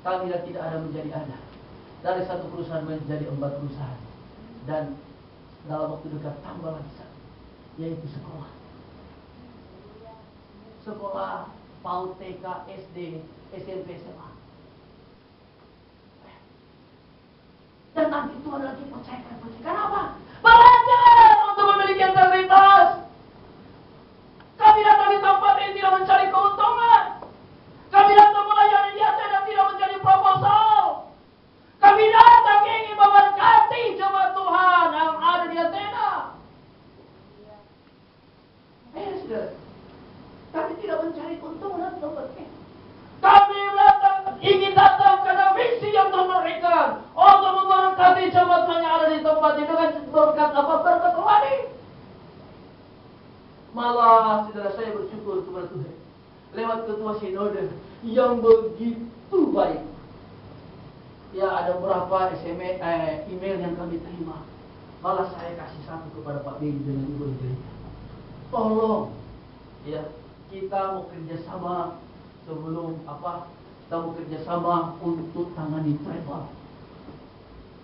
kami tidak ada menjadi ada. Dari satu perusahaan menjadi 4 perusahaan. Dan dalam waktu dekat tambah lagi satu, yaitu sekolah. Sekolah PAUD, TK, SD, SMP, SMA. Dan nanti Tuhan lagi percayakan. Kenapa? Belajar untuk memiliki integritas. Kami datang di tempat ini tidak mencari keuntungan. Kami datang melayani di Athena dan tidak mencari proposal. Kami datang ingin memberkati jemaat Tuhan yang ada di Athena. Saudara, kami tidak mencari keuntungan atau berkat. Kami ingin datang karena visi yang Tuhan berikan untuk memberkati jemaat Tuhan yang ada di tempat ini dengan berkat apa? Berkat rohani. Malah saudara, saya bersyukur kepada Tuhan lewat ketua sinode yang begitu baik. Ya, ada beberapa SMS, email yang kami terima. Malah saya kasih satu kepada Pak Beni dengan Ibu Gereja. Tolong, ya, kita mau kerjasama sebelum kita mau kerjasama untuk tangani travel.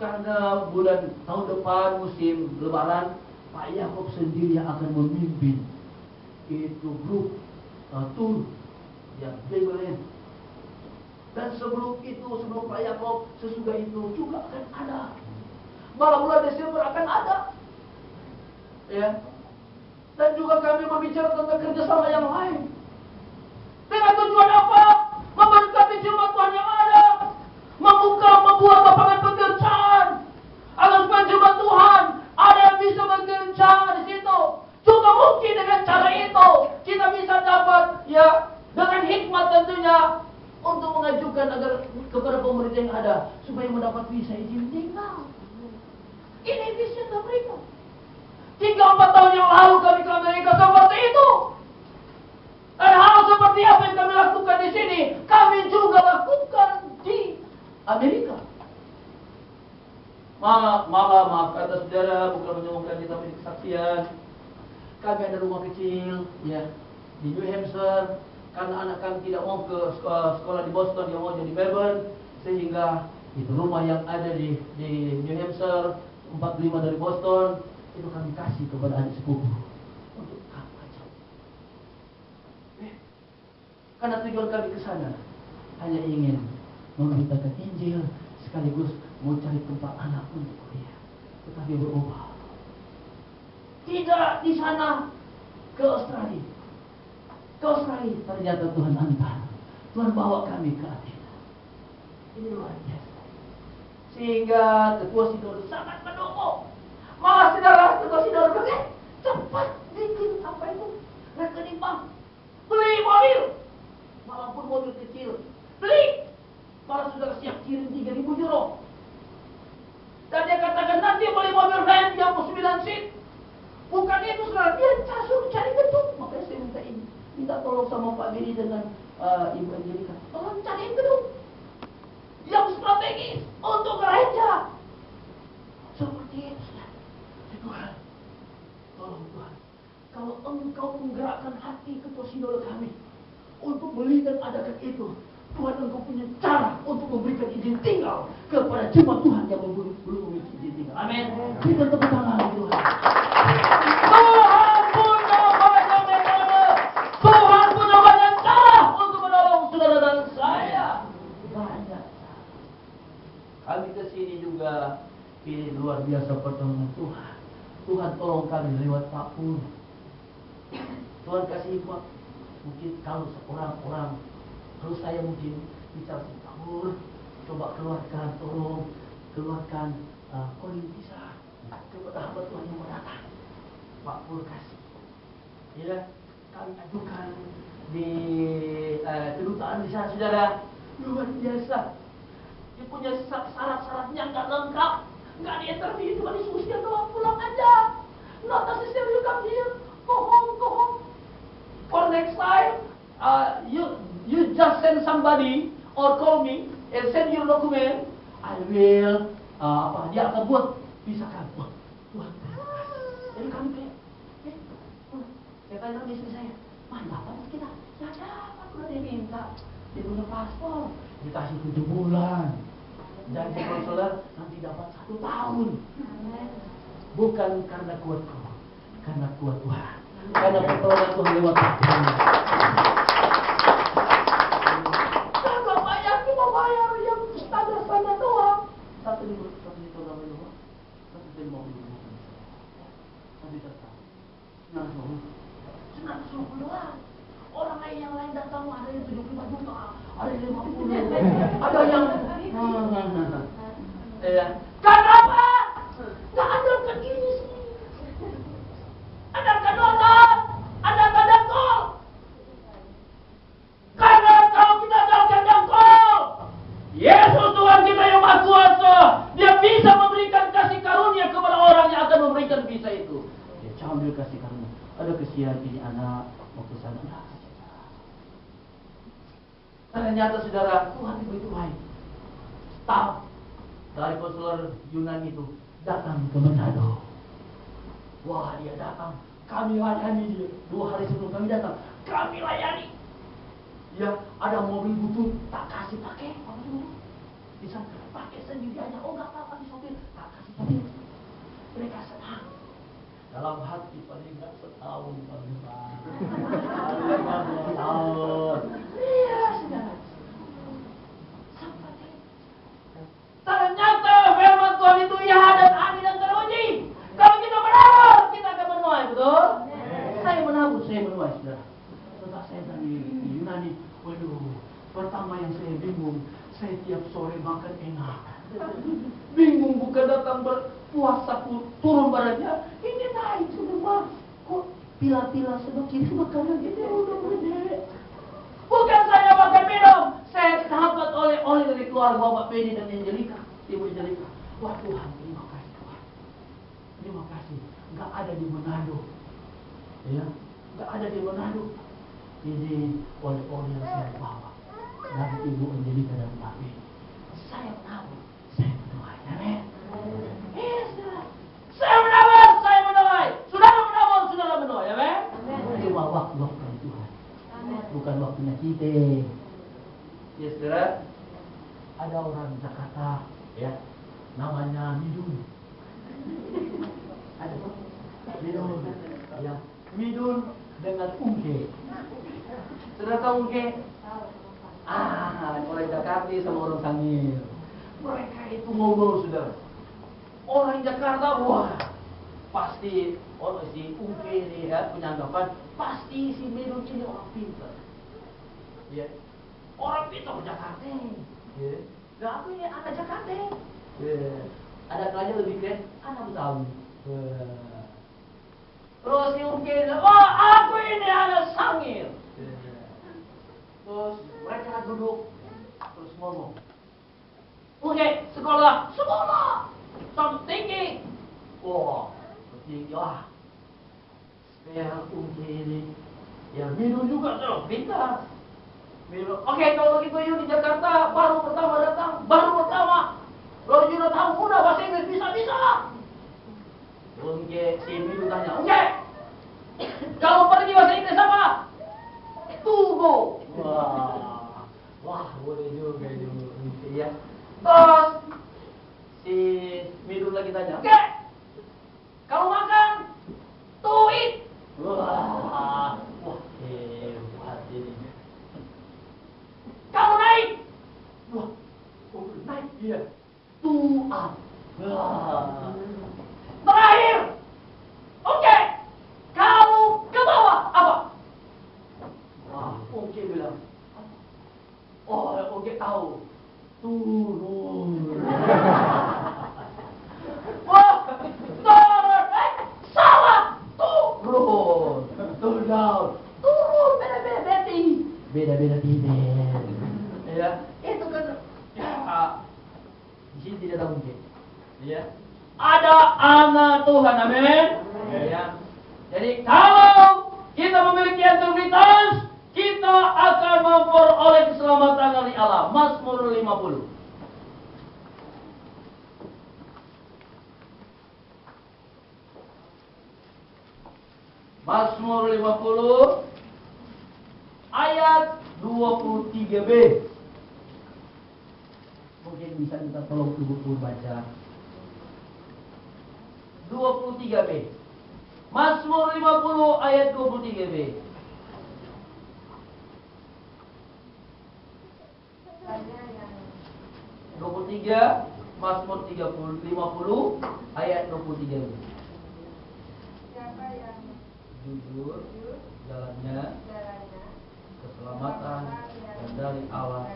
Karena bulan tahun depan musim Lebaran, Pak Yakob sendiri yang akan memimpin itu grup tour yang Bible. Dan sebelum itu, sebelum Pak Yakob, sesudah itu juga akan ada. Malah bulan Desember akan ada. Ya. Dan juga kami berbicara tentang kerjasama yang lain. Dengan tujuan apa? Memberkati jemaat Tuhan yang ada. Membuat lapangan pekerjaan. Agar supaya jemaat Tuhan ada yang bisa bekerja di situ. Juga mungkin dengan cara itu kita bisa dapat, ya, dengan hikmat tentunya, untuk mengajukan agar kepada pemerintah yang ada supaya mendapat visa izin tinggal. Ini visi Amerika. 3-4 tahun yang lalu kami ke Amerika seperti itu. Dan hal seperti apa yang kami lakukan di sini, kami juga lakukan di Amerika. Maaf kata saudara, bukan menyombongkan kita punya kesaksian. Kami ada rumah kecil, ya, di New Hampshire. Karena anak kami tidak mau ke sekolah di Boston, dia mau jadi Melbourne, sehingga itu rumah yang ada di New Hampshire, 45 dari Boston, itu kami kasih kepada adik sepupu untuk kamu aja. Karena tujuan kami ke sana hanya ingin memberitakan Injil, sekaligus mau cari tempat anak untuk kuliah, tetapi berubah. Tidak di sana ke Australia. Ke Australia ternyata Tuhan antar. Tuhan bawa kami ke Athena. Ini luar biasa. Sehingga ketua sinode sangat mendukung. Malah saudara, ketua sinode bilang, cepat bikin apa itu? Rekening bank. Beli mobil. Walaupun mobil kecil. Beli. Malah saudara siap kirim 3.000 euro. Dan dia katakan nanti beli mobil van yang 9 seat. Bukan itu saudara, dia suruh cari gedung. Makanya saya minta ini. Minta tolong sama Pak Beni dengan Ibu Angelika. Tolong cariin gedung yang strategis untuk gereja. Seperti itu. Tuhan, tolong Tuhan. Kalau Engkau menggerakkan hati ketua sinode kami untuk beli dan adakan itu, Tuhan, Engkau punya cara untuk memberikan izin tinggal kepada jemaat Tuhan yang belum memiliki izin tinggal. Amin. Kita tepuk tangan Tuhan. Tuhan punya banyak metode. Tuhan punya banyak cara untuk menolong saudara dan saya. Banyak. Kami ke sini juga, ini luar biasa pertolongan Tuhan. Tuhan tolong kami lewat Pak Pur. Tuhan kasih hikmat. Mungkin kalau seorang-orang, kalau saya mungkin bicara Pak Pur, coba tolong keluarkan koin visa kepada hamba Tuhan yang mau datang. Pak Pur kasih. Ya, kami ajukan di kedutaan di sana, saudara. Luar biasa. Dia punya syarat-syaratnya nggak lengkap, nggak di interview, cuma disuruh dia doang, pulang aja. Not necessary you come here, go home. For next time, you just send somebody or call me and send your document. I will dia akan buat visa kamu. Tuhan, jadi kami kayak, saya tanya sama istri saya, mana dapat kita? Ya dapat, udah dia minta. Dia punya paspor, dikasih 7 bulan. Jadi konselor nanti dapat 1 tahun. Bukan karena kuatku, karena kuat Tuhan. Karena pertolongan Tuhan lewat aku. Kalau bayar cuma bayar yang standar standar doang. 1 juta doang. 150.000. Nanti datang. Senang suruh doang. Orang lain yang lain datang ada yang 75 juta, ada yang 50, ada yang ya. Kenapa? Nggak ada kan ini sih. Ada kan donor, ada kan dengkol. Karena kalau kita jalan dengkol, Yesus Tuhan kita yang Maha Kuasa, Dia bisa memberikan kasih karunia kepada orang yang akan memberikan bisa itu. Dia ambil kasih karunia. Ada kesian ini anak mau ke sana. Ternyata saudara, Tuhan begitu baik. Staf dari konselor Yunani itu datang ke Manado. Wah, dia datang. Kami layani dia. 2 hari sebelum kami datang, kami layani. Ya, ada mobil butut, tak kasih pakai. Apa dulu? Bisa pakai sendiri aja. Oh, nggak apa-apa di sopir, tak kasih pakai. Mereka senang. Dalam hati paling nggak setahun kami Pak. Paling tahun. Iya, saudara. Ternyata firman Tuhan itu ya dan amin dan teruji. Kalau kita menabur, kita akan menuai, betul? Saya menabur, saya menuai, saudara. Setelah saya dari Yunani, waduh, pertama yang saya bingung, saya tiap sore makan enak. Bingung bukan datang berpuasa turun badannya, ini naik sudah kok pila-pila semakin makanan ini udah gede. Bukan saya makan minum, saya dapat oleh-oleh dari keluarga Bapak Pedi dan Angelika, Ibu Angelika. Wah Tuhan, terima kasih Tuhan. Terima kasih. Gak ada di Manado, ya, gak ada di Manado. Ini oleh-oleh yang saya bawa dari Ibu Angelika dan Bapak Pedi. Saya menabur, saya menuai, amin. Yes, saya menabur, saya menuai. Saudara menabur, saudara menuai, amin. Cuma waktu Tuhan. Bukan waktunya kita. Ya saudara, ada orang Jakarta, ya, namanya Midun. Ada tuh, Midun, ya, Midun dengan Ungke. Saudara tahu Ungke? Orang Jakarta sama orang Sangir. Mereka itu ngobrol saudara. Orang Jakarta, wah, pasti orang si Ungke ini ya punya anggapan pasti si Midun ini orang pintar. Ya, orang pintar Jakarta. Ya, nggak aku ini anak Jakarta. Ya, ada aja lebih keren, anak Betawi. Terus si Ungke, wah aku ini anak Sangir. Terus mereka duduk, terus ngomong. Oke, sekolah, sampai tinggi. Wah, tinggi lah. Supaya Ungke ini, ya minum juga tuh, pintar. Minum. Oke, kalau begitu yuk di Jakarta, baru pertama datang, Kalau you udah tahu udah bahasa Inggris bisa. Ungke, si minum tanya, Ungke, kalau pergi bahasa Inggris apa? Tugo. Wah, boleh juga itu, ya. Terus si Midun lagi tanya, oke, kalau makan, tuit. Wah, hebat ini. Kalau naik, wah, naik dia, tuat. Terakhir, oke, kalau ke bawah apa? Wah, Oke bilang, oh Oke tahu, turun. Wah, turun, salah, turun, beda-beda bibir. Ya, itu kan, ya, di sini tidak ada mungkin. Ya, ada anak Tuhan, amin. Ya, jadi kalau kita memiliki integritas, kita akan memperoleh keselamatan dari Allah. Mazmur 50. Mazmur 50 ayat 23b. mungkin bisa kita tolong Ibu Pur baca. 23b. Mazmur 50 ayat 23b. 23, Mazmur 50 ayat 23b. Siapa yang Jujur jalannya, keselamatan dan dari Allah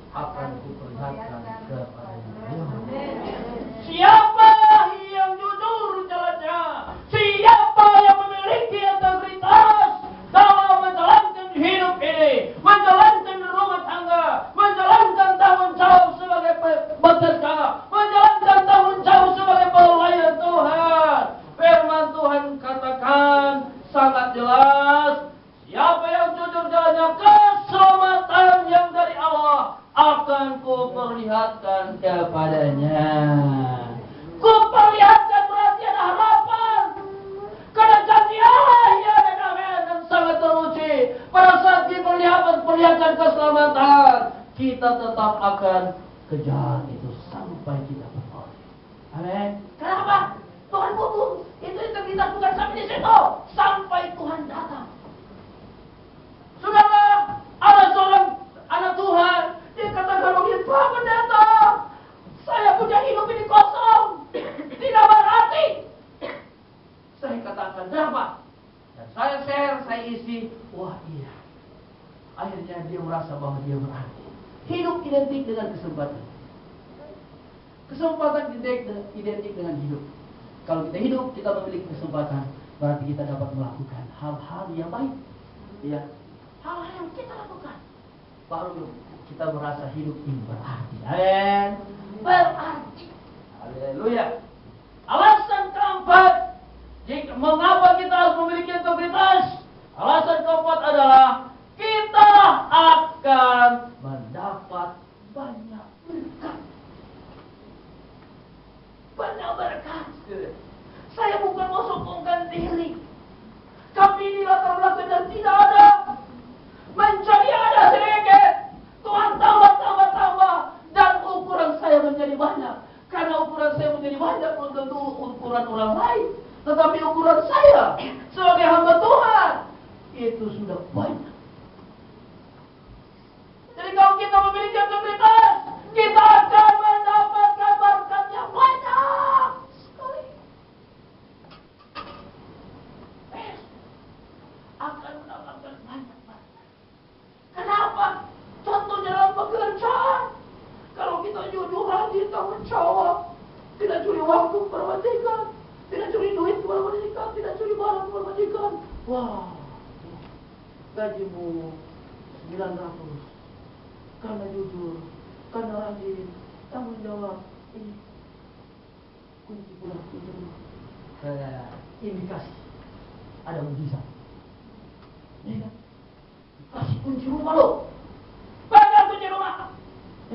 akan kuperlihatkan kepadanya. Siapa yang jujur jalannya? Siapa yang memiliki integritas dalam menjalankan hidup ini, menjalankan rumah tangga, menjalankan tanggung jawab sebagai pekerja, menjalankan tanggung jawab sebagai pelayan Tuhan. Firman Tuhan katakan sangat jelas, siapa yang jujur jalannya, keselamatan yang dari Allah akan kuperlihatkan kepadanya. Kuperlihatkan berarti ada harapan. Karena janji Allah ya dan amin dan sangat teruji. Pada saat diperlihatkan keselamatan, kita tetap akan kejar itu sampai kita beroleh. Amin. Kenapa? Tuhan butuh. Itu integritas bukan sampai di situ, sampai Tuhan datang. Saudara, ada seorang anak Tuhan, dia katakan begini, Tuhan pendeta, saya punya hidup ini kosong, tidak berarti. Saya katakan, kenapa? Dan saya share, saya isi, wah iya. Akhirnya dia merasa bahwa dia berarti. Hidup identik dengan kesempatan. Kesempatan identik dengan hidup. Kalau kita hidup, kita memiliki kesempatan, berarti kita dapat melakukan hal-hal yang baik. Ya, hal-hal yang kita lakukan, baru kita merasa hidup ini berarti. Amin. Berarti. Haleluya. Alasan keempat, mengapa kita harus memiliki integritas? Alasan keempat adalah kita akan mendapat banyak berkat. Banyak berkat. Saya bukan mau sombongkan diri. Kami ini latar belakang dan tidak ada. Mencari ada sedikit. Tuhan tambah. Dan ukuran saya menjadi banyak. Karena ukuran saya menjadi banyak belum tentu ukuran orang lain. Tetapi ukuran saya sebagai hamba Tuhan itu sudah banyak. Jadi kalau kita memiliki integritas, kita akan mendapatkan berkat yang banyak sekali. Akan mendapatkan banyak berkat. Kenapa? Contohnya dalam pekerjaan. Kalau kita jujur rajin tanggung jawab, tidak curi waktu kepada majikan, tidak curi duit kepada majikan, tidak curi barang kepada majikan. Wah, gajimu 900. Karena jujur, karena rajin, tanggung jawab. Ini kunci pulang kunci rumah. Indikasi ada mujizat. Ya kan? Kasih kunci rumah lo. Pegang kunci rumah.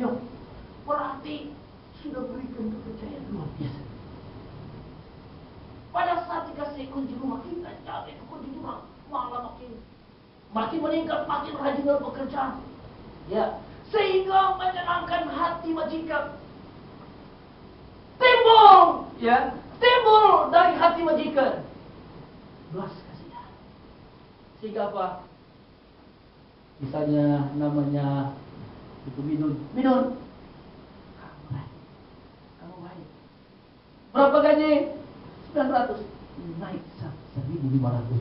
Ayo. Berarti sudah berikan kepercayaan luar biasa. Pada saat dikasih kunci rumah, kita jaga itu kunci rumah, malah makin meningkat, makin rajin dalam pekerjaan. Ya, sehingga menyenangkan hati majikan. Timbul dari hati majikan belas kasihan. Sehingga apa? Misalnya namanya itu Minun. Kamu baik. Berapa gaji? 900. Naik 1.500.